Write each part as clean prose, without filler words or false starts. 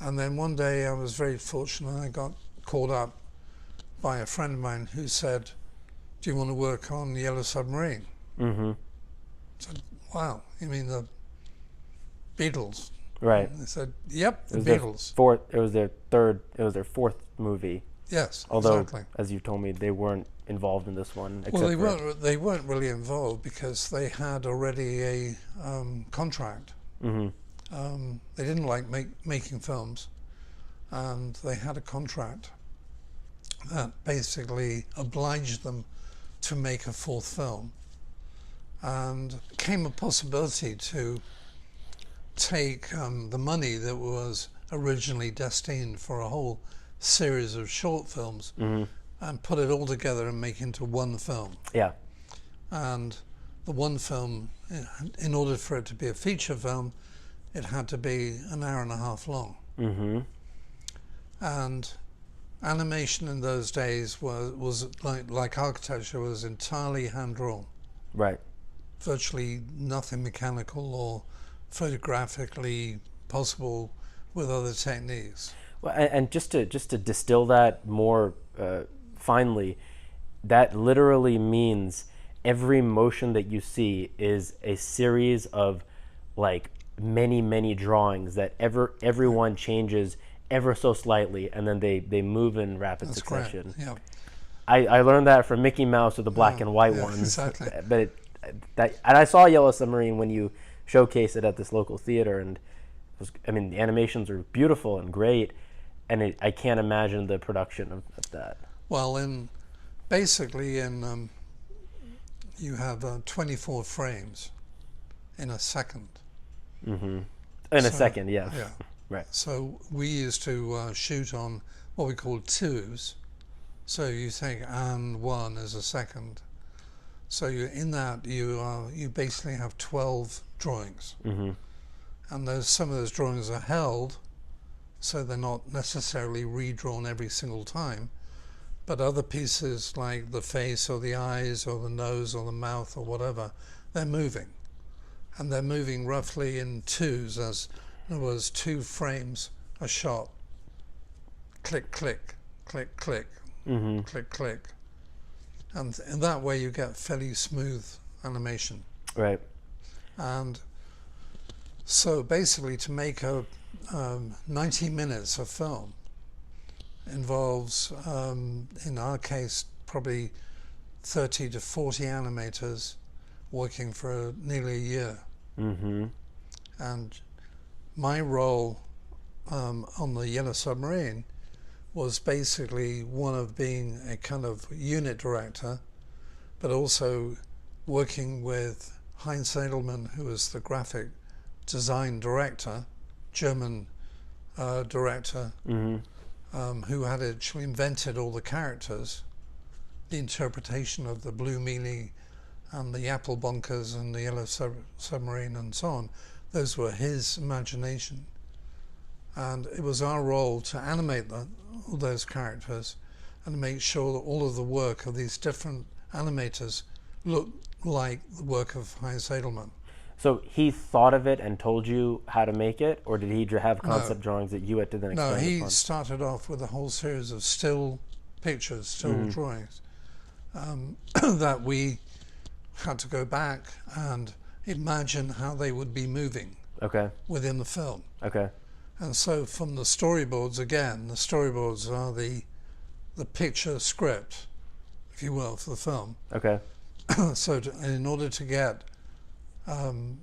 And then one day I was very fortunate. I got called up by a friend of mine who said, "Do you want to work on the Yellow Submarine?" Mm-hmm. I said, "Wow, you mean the Beatles?" Right. And they said, "Yep, the It was Beatles." it was their fourth movie. Yes, Although, exactly. as you told me, they weren't involved in this one. Well, Except they weren't really involved because they had already a contract. Mm-hmm. They didn't like making films, and they had a contract that basically obliged them to make a fourth film. And it came a possibility to take the money that was originally destined for a whole series of short films and put it all together and make into one film. Yeah. And the one film, in order for it to be a feature film, it had to be an hour and a half long. Mm-hmm. And animation in those days was like architecture, was entirely hand-drawn. Right. Virtually nothing mechanical or photographically possible with other techniques. Well, and just to distill that more finely, that literally means every motion that you see is a series of like many drawings that everyone changes ever so slightly, and then they move in rapid succession. Correct. Yeah. I learned that from Mickey Mouse with the black and white ones. Exactly. But and I saw Yellow Submarine when you showcased it at this local theater, and the animations are beautiful and great, and I can't imagine the production of that. Well, basically you have 24 frames in a second. Mm-hmm. In a second, yeah. Yeah. Right. So we used to shoot on what we call twos. So you think and one is a second. So in that you basically have 12 drawings, and some of those drawings are held, so they're not necessarily redrawn every single time. But other pieces like the face or the eyes or the nose or the mouth or whatever, they're moving, and they're moving roughly in twos, as in other words, 2 frames a shot. Click, click, click, click, click, click. And in that way you get fairly smooth animation. Right. And so basically to make a 90 minutes of film involves, in our case, probably 30 to 40 animators working for nearly a year. Mm-hmm. And my role on the Yellow Submarine was basically one of being a kind of unit director, but also working with Heinz Edelman, who was the graphic design director, German director, who had actually invented all the characters, the interpretation of the Blue Mealy and the Apple Bonkers and the Yellow Submarine and so on. Those were his imagination. And it was our role to animate all those characters and to make sure that all of the work of these different animators looked like the work of Heinz Edelman. So he thought of it and told you how to make it, or did he have concept drawings that you had to then explain? No, he started off with a whole series of still pictures, still drawings, that we had to go back and imagine how they would be moving within the film. Okay. And so from the storyboards, again, the storyboards are the picture script, if you will, for the film. Okay. So in order to get an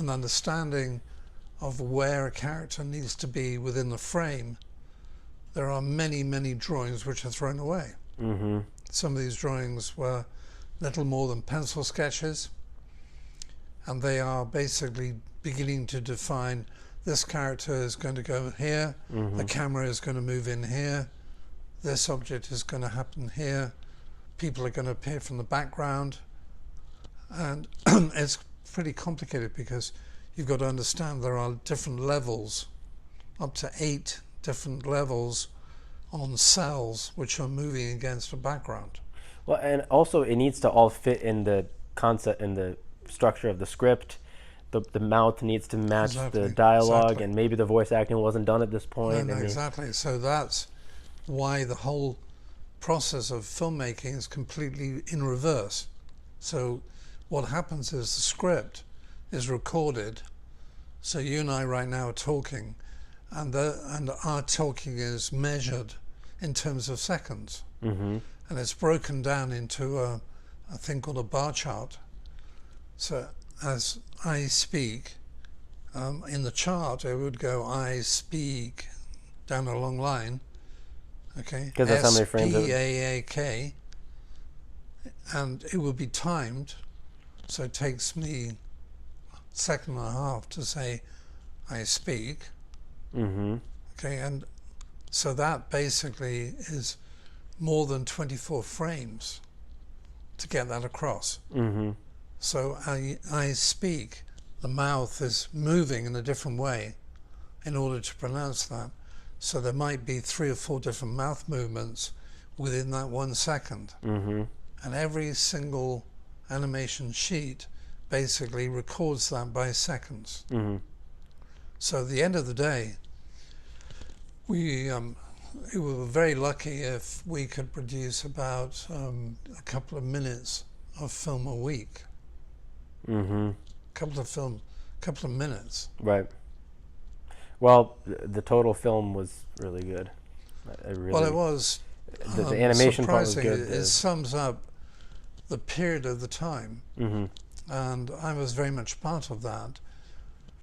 understanding of where a character needs to be within the frame, there are many drawings which are thrown away. Mm-hmm. Some of these drawings were little more than pencil sketches, and they are basically beginning to define this character is going to go here, the camera is going to move in here, this object is going to happen here, people are going to appear from the background, and it's pretty complicated because you've got to understand there are different levels, up to 8 different levels on cells which are moving against a background. Well, and also it needs to all fit in the concept, in the structure of the script, the mouth needs to match Exactly, the dialogue, exactly. and maybe the voice acting wasn't done at this point. No, exactly. So that's why the whole process of filmmaking is completely in reverse. So what happens is the script is recorded. So you and I right now are talking, and our talking is measured in terms of seconds, Mm-hmm. and it's broken down into a thing called a bar chart. So as I speak, in the chart it would go I speak down a long line, okay, Because that's how many frames it would... SPAAK, and it will be timed, so it takes me a second and a half to say I speak, Mm-hmm. okay, and so that basically is more than 24 frames to get that across. Mm-hmm. So I speak, the mouth is moving in a different way in order to pronounce that. So there might be 3 or 4 different mouth movements within that 1 second. Mm-hmm. And every single animation sheet basically records that by seconds. Mm-hmm. So at the end of the day, we were very lucky if we could produce about a couple of minutes of film a week. Mm-hmm. Couple of minutes. Right. Well, the total film was really good. Well, it was. The animation part was surprising. good. It sums up the period of the time, Mm-hmm. and I was very much part of that.